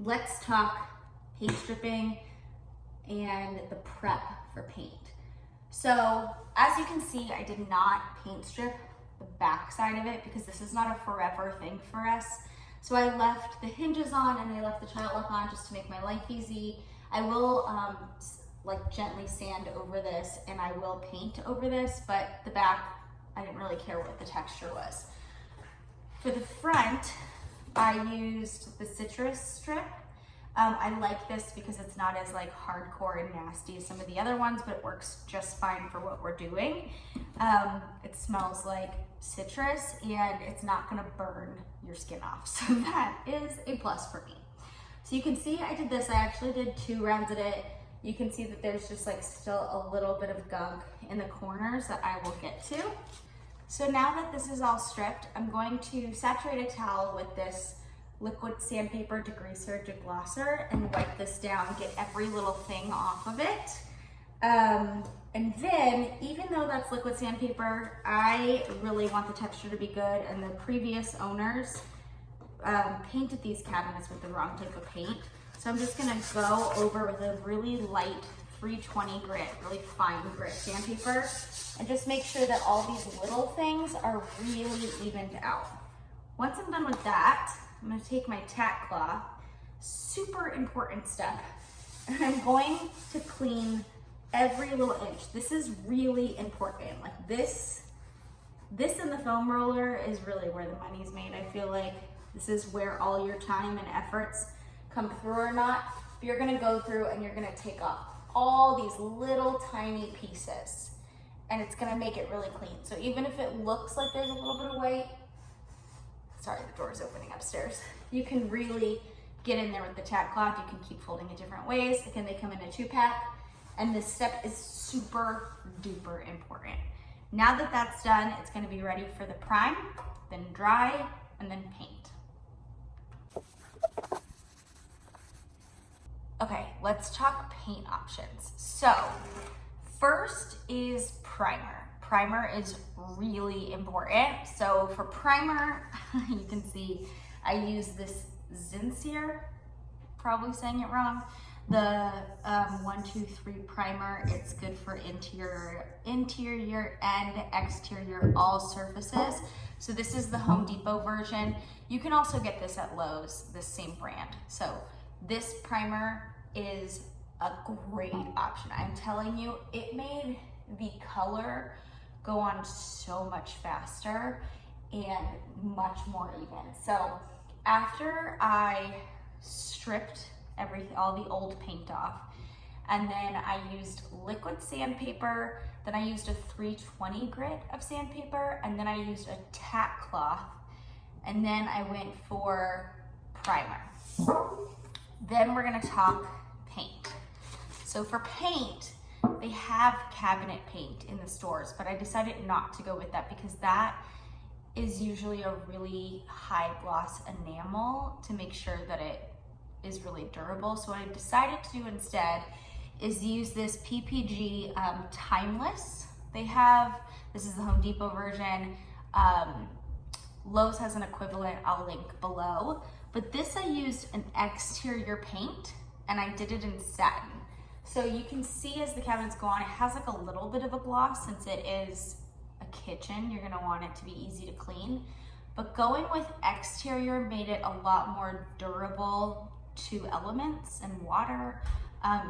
let's talk paint stripping and the prep for paint. So as you can see, I did not paint strip the back side of it because this is not a forever thing for us. So I left the hinges on and I left the child lock on just to make my life easy. I will like gently sand over this and I will paint over this, but the back, I didn't really care what the texture was. For the front, I used the citrus strip. I like this because it's not as like hardcore and nasty as some of the other ones, but it works just fine for what we're doing. It smells like citrus and it's not gonna burn your skin off. So that is a plus for me. So you can see I did this, I actually did 2 rounds of it. You can see that there's just like still a little bit of gunk in the corners that I will get to. So now that this is all stripped, I'm going to saturate a towel with this liquid sandpaper degreaser, deglosser, and wipe this down, get every little thing off of it. And then, even though that's liquid sandpaper, I really want the texture to be good, and the previous owners painted these cabinets with the wrong type of paint. So I'm just gonna go over with a really light 320 grit, really fine grit sandpaper, and just make sure that all these little things are really evened out. Once I'm done with that, I'm gonna take my tack cloth, super important step, and I'm going to clean every little inch. This is really important. Like this and the foam roller is really where the money's made. I feel like this is where all your time and efforts come through or not. But you're gonna go through and you're gonna take off all these little tiny pieces and it's gonna make it really clean. So even if it looks like there's a little bit of white, sorry, the door's opening upstairs. You can really get in there with the tack cloth. You can keep folding it different ways. Again, they come in a 2-pack, and this step is super duper important. Now that that's done, it's gonna be ready for the prime, then dry, and then paint. Okay, let's talk paint options. So, first is primer. Primer is really important. So for primer, you can see I use this Zinsier, probably saying it wrong, the 123 primer. It's good for interior and exterior, all surfaces. So this is the Home Depot version. You can also get this at Lowe's, this same brand. So this primer is a great option. I'm telling you, it made the color go on so much faster and much more even. So after I stripped all the old paint off, and then I used liquid sandpaper, then I used a 320 grit of sandpaper, and then I used a tack cloth, and then I went for primer. Then we're gonna talk paint. So for paint, they have cabinet paint in the stores, but I decided not to go with that because that is usually a really high gloss enamel to make sure that it is really durable. So what I decided to do instead is use this PPG Timeless. This is the Home Depot version. Lowe's has an equivalent, I'll link below. But this I used an exterior paint and I did it in satin. So you can see as the cabinets go on, it has like a little bit of a gloss since it is a kitchen. You're gonna want it to be easy to clean. But going with exterior made it a lot more durable to elements and water,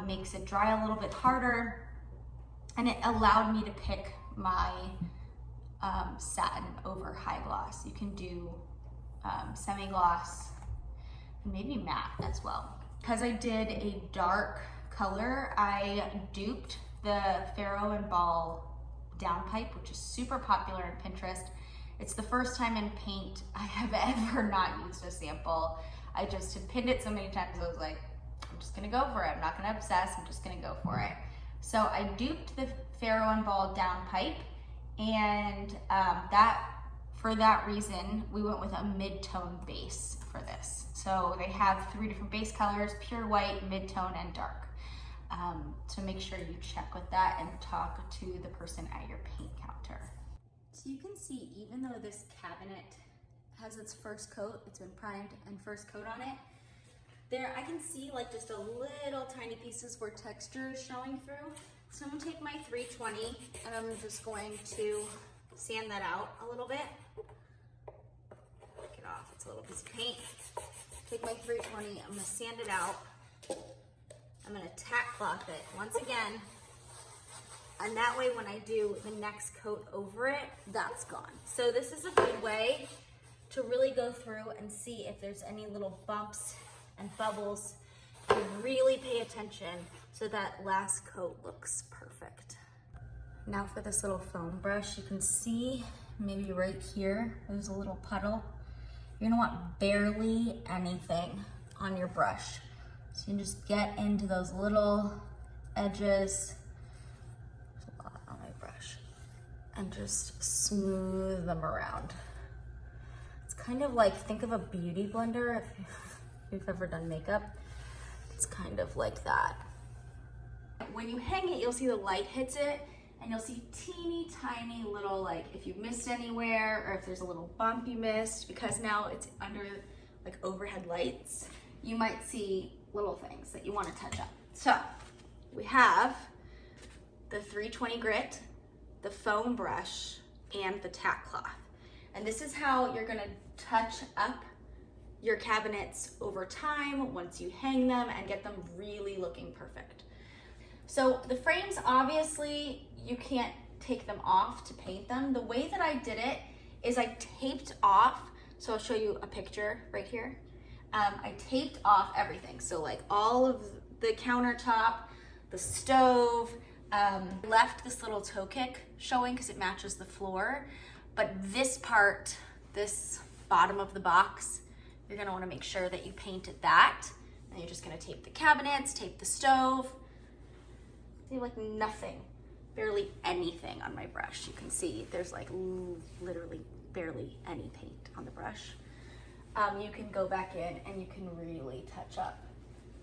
makes it dry a little bit harder, and it allowed me to pick my satin over high gloss. You can do semi-gloss and maybe matte as well. Because I did a dark color, I duped the Faro and Ball downpipe, which is super popular on Pinterest. It's the first time in paint I have ever not used a sample. I just had pinned it so many times, I was like, I'm just gonna go for it. I'm not gonna obsess, I'm just gonna go for it. So I duped the Faro and Ball downpipe, and for that reason, we went with a mid-tone base for this. So they have 3 different base colors: pure white, mid-tone, and dark. So make sure you check with that and talk to the person at your paint counter. So you can see, even though this cabinet has its first coat, it's been primed and first coat on it, There, I can see like just a little tiny pieces where texture is showing through. So I'm gonna take my 320 and I'm just going to sand that out a little bit. Take it off, it's a little piece of paint. Take my 320, I'm gonna sand it out. I'm gonna tack cloth it once again. And that way when I do the next coat over it, that's gone. So this is a good way to really go through and see if there's any little bumps and bubbles and really pay attention so that last coat looks perfect. Now for this little foam brush, you can see maybe right here, there's a little puddle. You're gonna want barely anything on your brush. So you can just get into those little edges, there's a lot on my brush, and just smooth them around. It's kind of like, think of a beauty blender if you've ever done makeup. It's kind of like that. When you hang it, you'll see the light hits it and you'll see teeny tiny little, like if you missed anywhere or if there's a little bump you missed, because now it's under like overhead lights, you might see little things that you want to touch up. So we have the 320 grit, the foam brush, and the tack cloth. And this is how you're gonna touch up your cabinets over time once you hang them and get them really looking perfect. So the frames, obviously you can't take them off to paint them. The way that I did it is I taped off, so I'll show you a picture right here. I taped off everything. So like all of the countertop, the stove, left this little toe kick showing because it matches the floor. But this part, this bottom of the box, you're gonna wanna make sure that you painted that. And you're just gonna tape the cabinets, tape the stove. See, like nothing, barely anything on my brush. You can see there's like literally barely any paint on the brush. You can go back in and you can really touch up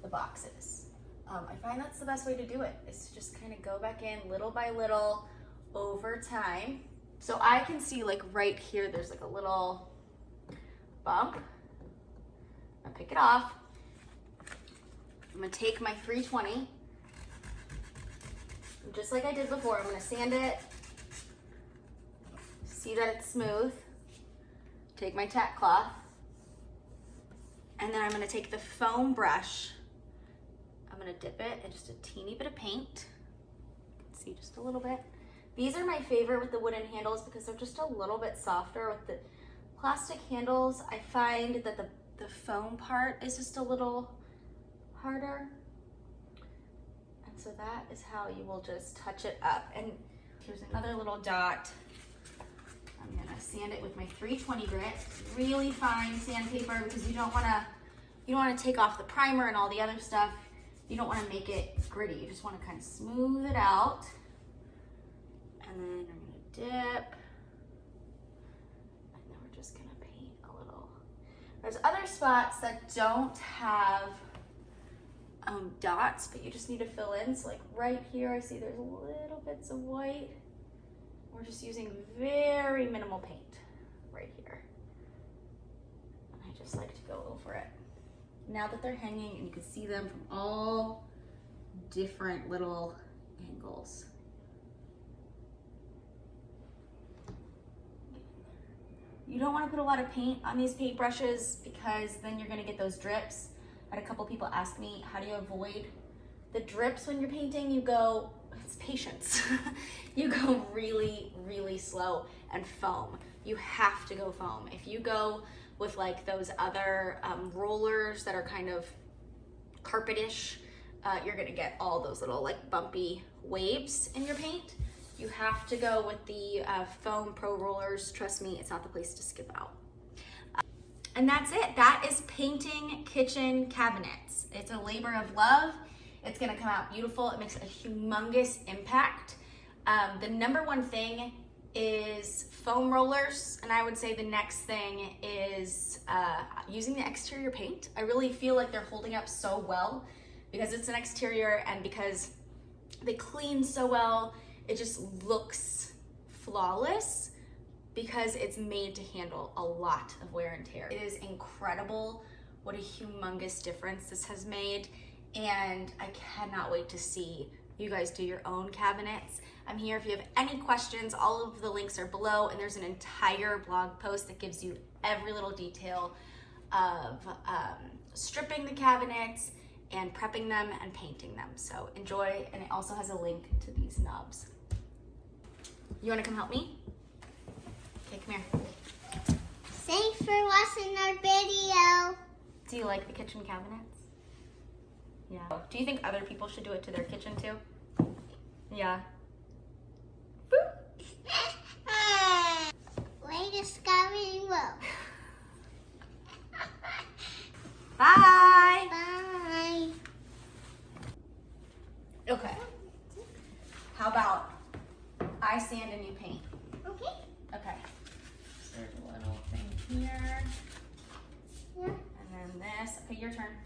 the boxes. I find that's the best way to do it, is to just kind of go back in little by little over time. So I can see like right here, there's like a little bump. I'm gonna pick it off. I'm gonna take my 320, and just like I did before, I'm gonna sand it. See that it's smooth. Take my tack cloth, and then I'm gonna take the foam brush. I'm gonna dip it in just a teeny bit of paint. You can see just a little bit. These are my favorite with the wooden handles because they're just a little bit softer. With the plastic handles, I find that the foam part is just a little harder. And so that is how you will just touch it up. And here's another little dot. I'm gonna sand it with my 320 grit, really fine sandpaper, because you don't wanna take off the primer and all the other stuff. You don't wanna make it gritty. You just wanna kind of smooth it out. And then I'm gonna dip. And then we're just gonna paint a little. There's other spots that don't have dots, but you just need to fill in. So like right here, I see there's little bits of white. We're just using very minimal paint right here. And I just like to go over it. Now that they're hanging and you can see them from all different little angles. You don't want to put a lot of paint on these paintbrushes because then you're going to get those drips. I had a couple people ask me, how do you avoid the drips when you're painting? You go, it's patience. You go really, really slow and foam. You have to go foam. If you go with like those other rollers that are kind of carpetish, you're gonna get all those little like bumpy waves in your paint. You have to go with the foam pro rollers. Trust me, it's not the place to skip out. And that's it. That is painting kitchen cabinets. It's a labor of love. It's gonna come out beautiful. It makes a humongous impact. The number one thing is foam rollers, and I would say the next thing is using the exterior paint. I really feel like they're holding up so well because it's an exterior and because they clean so well. It just looks flawless because it's made to handle a lot of wear and tear. It is incredible what a humongous difference this has made. And I cannot wait to see you guys do your own cabinets. I'm here if you have any questions. All of the links are below, and there's an entire blog post that gives you every little detail of stripping the cabinets and prepping them and painting them. So enjoy, and it also has a link to these knobs. You wanna come help me? Okay, come here. Thanks for watching our video. Do you like the kitchen cabinets? Yeah. Do you think other people should do it to their kitchen too? Yeah. Way to discovering world. Bye. Bye. Okay. How about I sand and you paint? Okay. Okay. So there's a little thing here. Yeah. And then this. Okay, your turn.